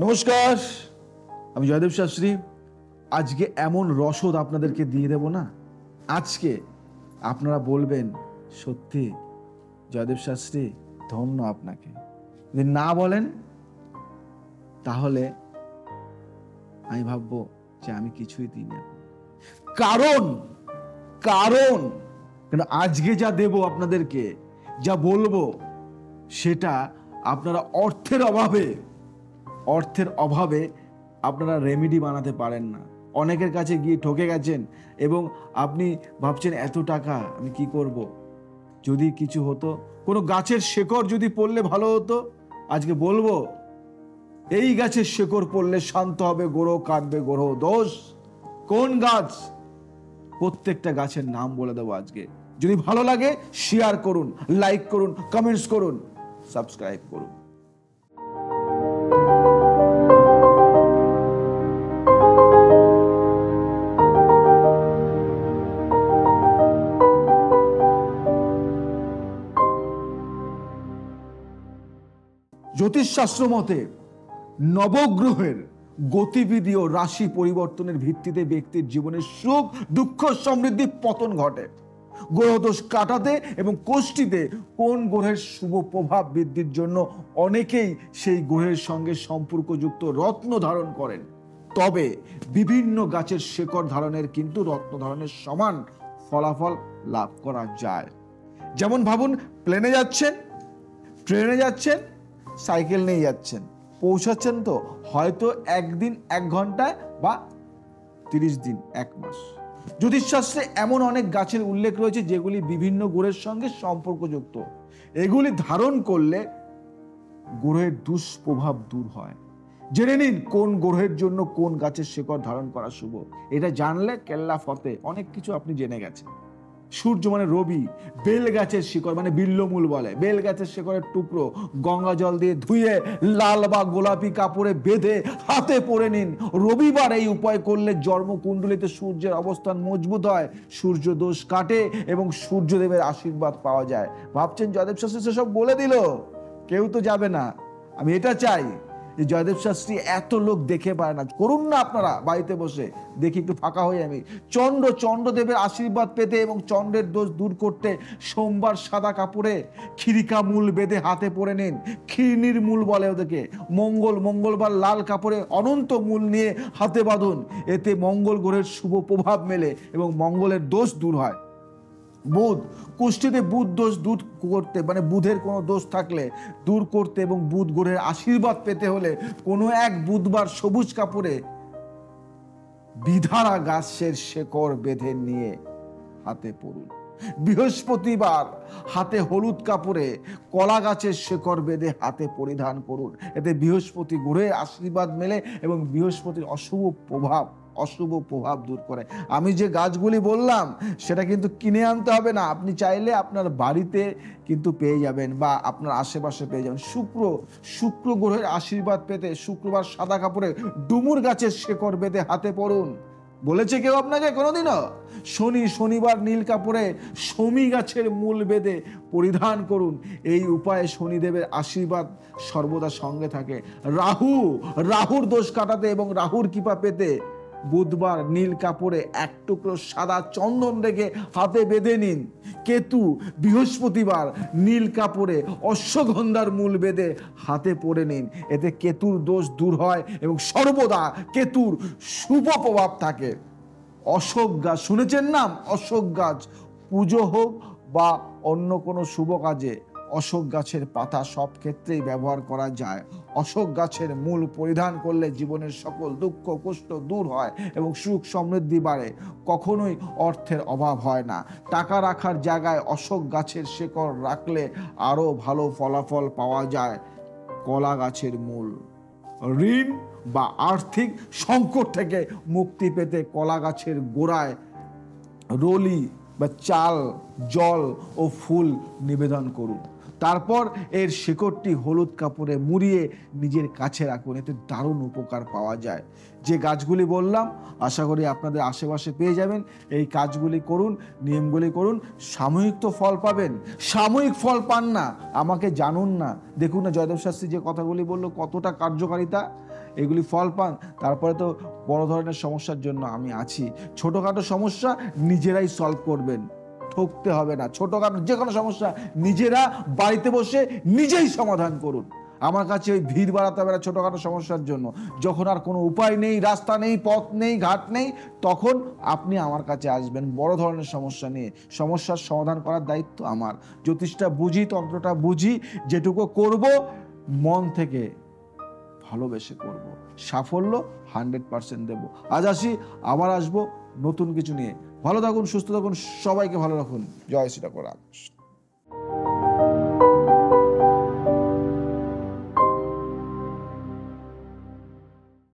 নমস্কার, আমি জয়দেব শাস্ত্রী। আজকে এমন রসদ আপনাদেরকে দিয়ে দেব না, আজকে আপনারা বলবেন সত্যি জয়দেব শাস্ত্রী ধন্য আপনাকে। যদি না বলেন তাহলে আমি ভাববো যে আমি কিছুই দিই না। কারণ কারণ আজকে যা দেব আপনাদেরকে, যা বলবো, সেটা আপনারা অর্থের অভাবে আপনারা রেমেডি বানাতে পারেন না। অনেকের কাছে গিয়ে ঠকে গেছেন এবং আপনি ভাবছেন এত টাকা আমি কি করব। যদি কিছু হতো, কোনো গাছের শেকড় যদি পড়লে ভালো হতো। আজকে বলবো এই গাছের শেকড় পড়লে শান্ত হবে গ্রহ, কাটবে গ্রহ দোষ। কোন গাছ? প্রত্যেকটা গাছের নাম বলে দেবো আজকে। যদি ভালো লাগে শেয়ার করুন, লাইক করুন, কমেন্টস করুন, সাবস্ক্রাইব করুন। জ্যোতিষশাস্ত্র মতে নবগ্রহের গতিবিধি ও রাশি পরিবর্তনের ভিত্তিতে ব্যক্তির জীবনের সুখ, দুঃখ, সমৃদ্ধি, পতন ঘটে। গ্রহদোষ কাটাতে এবং কোষ্ঠীতে কোন গ্রহের শুভ প্রভাব বৃদ্ধির জন্য অনেকেই সেই গ্রহের সঙ্গে সম্পর্কযুক্ত রত্ন ধারণ করেন। তবে বিভিন্ন গাছের শেকড় ধারণের কিন্তু রত্ন ধারণের সমান ফলাফল লাভ করা যায়। যেমন ভাবুন, প্লেনে যাচ্ছেন, ট্রেনে যাচ্ছেন, সাইকেল নিয়ে যাচ্ছেন, পৌঁছাচ্ছেন তো হয়তো একদিন, 1 ঘন্টায়, বা 30 দিন, 1 মাস। জ্যোতিষশাস্ত্রে এমন অনেক গাছের উল্লেখ রয়েছে যেগুলি বিভিন্ন গ্রহের সঙ্গে সম্পর্কযুক্ত। এগুলি ধারণ করলে গ্রহের দুষ্প্রভাব দূর হয়। জেনে নিন কোন গ্রহের জন্য কোন গাছের শেকড় ধারণ করা শুভ। এটা জানলে কেল্লা ফতে অনেক কিছু আপনি জেনে গেছেন। সূর্য মানে রবি, বেল গাছের শিকড় মানে বিল্লমূল বলে। বেল গাছের শিকড়ের টুকরো গঙ্গা জল দিয়ে ধুয়ে লাল বা গোলাপি কাপড়ে বেঁধে হাতে পরে নিন। রবিবার এই উপায় করলে জন্মকুণ্ডলিতে সূর্যের অবস্থান মজবুত হয়, সূর্য দোষ কাটে এবং সূর্যদেবের আশীর্বাদ পাওয়া যায়। ভাবছেন জয়দেব শাস্ত্রী সেসব বলে দিল, কেউ তো যাবে না। আমি এটা চাই যে জয়দেব শাস্ত্রী এত লোক দেখে পায় না, করুন না আপনারা বাড়িতে বসে। দেখি একটু ফাঁকা হয়ে আমি চন্দ্রদেবের আশীর্বাদ পেতে এবং চন্দ্রের দোষ দূর করতে সোমবার সাদা কাপড়ে খিরিকা মূল বেঁধে হাতে পরে নিন। খিরনির মূল বলে ওদেরকে। মঙ্গলবার লাল কাপড়ে অনন্ত মূল নিয়ে হাতে বাঁধুন। এতে মঙ্গল গ্রহের শুভ প্রভাব মেলে এবং মঙ্গলের দোষ দূর হয়। বুধ, কুষ্ঠিতে বুধ দোষ দূর করতে, মানে বুধের কোনো দোষ থাকলে দূর করতে এবং বুধ গ্রহের আশীর্বাদ পেতে হলে কোনো এক বুধবার সবুজ কাপড়ে বিধারা গাছের শেকড় বেঁধে নিয়ে হাতে পরুন। বৃহস্পতিবার হাতে হলুদ কাপড়ে কলা গাছের শেকড় বেঁধে হাতে পরিধান করুন। এতে বৃহস্পতি গ্রহের আশীর্বাদ মেলে এবং বৃহস্পতির অশুভ প্রভাব দূর করে। আমি যে গাছগুলি বললাম সেটা কিন্তু কিনে আনতে হবে না, আপনি চাইলে আপনার বাড়িতে কিন্তু পেয়ে যাবেন বা আপনার আশেপাশে পেয়ে যাবেন। শুক্র গ্রহের আশীর্বাদ পেতে শুক্রবার সাদা কাপড়ে ডুমুর গাছের শেকড় বেঁধে হাতে পরুন। বলেছে কেউ আপনাকে কোনোদিনও? শনিবার নীল কাপড়ে শমী গাছের মূল বেঁধে পরিধান করুন। এই উপায়ে শনিদেবের আশীর্বাদ সর্বদা সঙ্গে থাকে। রাহুর দোষ কাটাতে এবং রাহুর কৃপা পেতে বুধবার নীল কাপড়ে 1 টুকরো সাদা চন্দন রেখে হাতে বেঁধে নিন। কেতু, বৃহস্পতিবার নীল কাপড়ে অশ্বগন্ধার মূল বেঁধে হাতে পরে নিন। এতে কেতুর দোষ দূর হয় এবং সর্বদা কেতুর শুভ প্রভাব থাকে। অশোক গাছ, শুনেছেন নাম? অশোক গাছ পুজো হোক বা অন্য কোনো শুভ কাজে অশোক গাছের পাতা সব ক্ষেত্রেই ব্যবহার করা যায়। অশোক গাছের মূল পরিধান করলে জীবনের সকল দুঃখ কষ্ট দূর হয় এবং সুখ সমৃদ্ধি বাড়ে। কখনোই অর্থের অভাব হয় না। টাকা রাখার জায়গায় অশোক গাছের শেকড় রাখলে আরো ভালো ফলাফল পাওয়া যায়। কলা গাছের মূল, ঋণ বা আর্থিক সংকট থেকে মুক্তি পেতে কলা গাছের গোড়ায় রলি বা চাল, জল ও ফুল নিবেদন করুন। তারপর এর শেকড়টি হলুদ কাপড়ে মুড়িয়ে নিজের কাছে রাখুন। এতে দারুণ উপকার পাওয়া যায়। যে গাছগুলি বললাম আশা করি আপনাদের আশেপাশে পেয়ে যাবেন। এই কাজগুলি করুন, নিয়মগুলি করুন, সাময়িক তো ফল পাবেন। সাময়িক ফল পান না, আমাকে জানুন না, দেখুন না জয়দেব শাস্ত্রী যে কথাগুলি বললো কতটা কার্যকারিতা। এগুলি ফল পান, তারপরে তো বড় ধরনের সমস্যার জন্য আমি আছি। ছোটখাটো সমস্যা নিজেরাই সলভ করবেন, ঠকতে হবে না। ছোটখাটো যে কোনো সমস্যা নিজেরা বাড়িতে বসে নিজেই সমাধান করুন। আমার কাছে ওই ভিড় বাড়াতে হবে না ছোটখাটো সমস্যার জন্য। যখন আর কোনো উপায় নেই, রাস্তা নেই, পথ নেই, ঘাট নেই, তখন আপনি আমার কাছে আসবেন বড় ধরনের সমস্যা নিয়ে। সমস্যার সমাধান করার দায়িত্ব আমার। জ্যোতিষটা বুঝি, তন্ত্রটা বুঝি, যেটুকু করব মন থেকে ভালোবেসে করব। সাফল্য 100% দেব। আজ আসি, আবার আসবো নতুন কিছু নিয়ে। ভালো থাকুন, সুস্থ থাকুন, সবাইকে ভালো রাখুন। জয় শ্রী ঠাকুর।